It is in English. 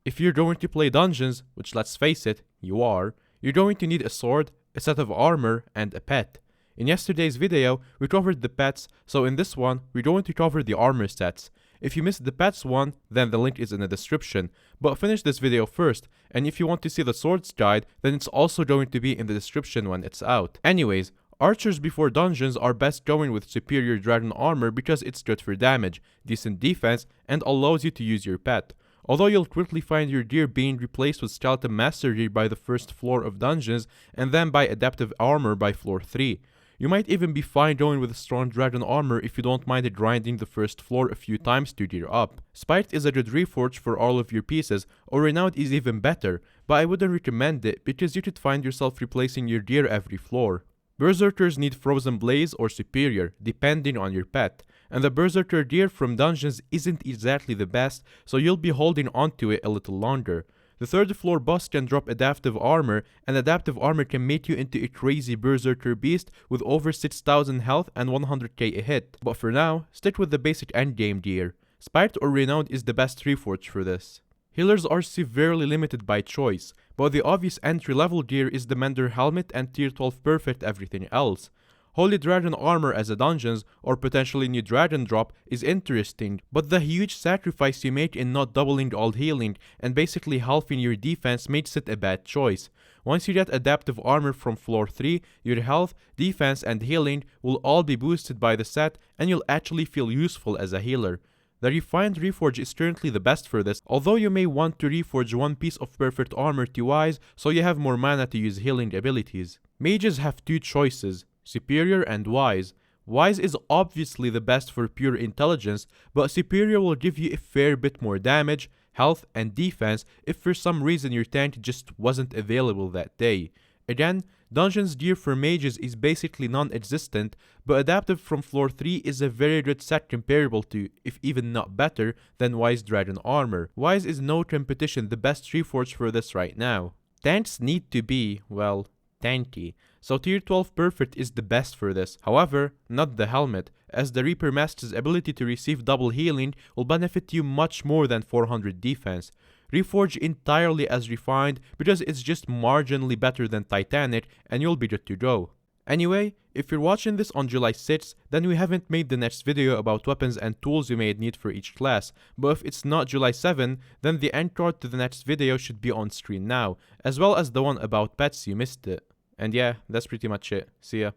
If you're going to play dungeons, which let's face it, you are, you're going to need a sword, a set of armor, and a pet. In yesterday's video, we covered the pets, so in this one, we're going to cover the armor sets. If you missed the pets one, then the link is in the description, but finish this video first, and if you want to see the swords guide, then it's also going to be in the description when it's out. Anyways, archers before dungeons are best going with superior dragon armor because it's good for damage, decent defense, and allows you to use your pet. Although you'll quickly find your gear being replaced with skeleton master gear by the first floor of dungeons, and then by adaptive armor by floor 3. You might even be fine going with strong dragon armor if you don't mind grinding the first floor a few times to gear up. Spiked is a good reforge for all of your pieces, or Renowned is even better, but I wouldn't recommend it because you could find yourself replacing your gear every floor. Berserkers need Frozen Blaze or Superior, depending on your pet, and the Berserker gear from dungeons isn't exactly the best, so you'll be holding onto it a little longer. The third floor boss can drop adaptive armor, and adaptive armor can make you into a crazy berserker beast with over 6000 health and 100k a hit. But for now, stick with the basic endgame gear. Spiked or Renowned is the best reforge for this. Healers are severely limited by choice, but the obvious entry level gear is the Mender helmet and tier 12 perfect everything else. Holy Dragon armor as a dungeons or potentially new dragon drop is interesting, but the huge sacrifice you make in not doubling all healing and basically halving your defense makes it a bad choice. Once you get adaptive armor from floor 3, your health, defense, and healing will all be boosted by the set and you'll actually feel useful as a healer. The Refined Reforge is currently the best for this, although you may want to reforge one piece of perfect armor to Wise so you have more mana to use healing abilities. Mages have two choices, Superior and Wise. Wise is obviously the best for pure intelligence, but Superior will give you a fair bit more damage, health, and defense if for some reason your tank just wasn't available that day. Again, Dungeons gear for mages is basically non-existent, but adaptive from floor 3 is a very good set comparable to, if even not better, than Wise Dragon armor. Wise is no competition the best reforge for this right now. Tanks need to be, well, tanky, so tier 12 perfect is the best for this. However, not the helmet, as the Reaper Mask's ability to receive double healing will benefit you much more than 400 defense. Reforge entirely as Refined because it's just marginally better than Titanic and you'll be good to go. Anyway, if you're watching this on July 6th, then we haven't made the next video about weapons and tools you may need for each class, but if it's not July 7, then the end card to the next video should be on screen now, as well as the one about pets you missed it. And yeah, that's pretty much it. See ya.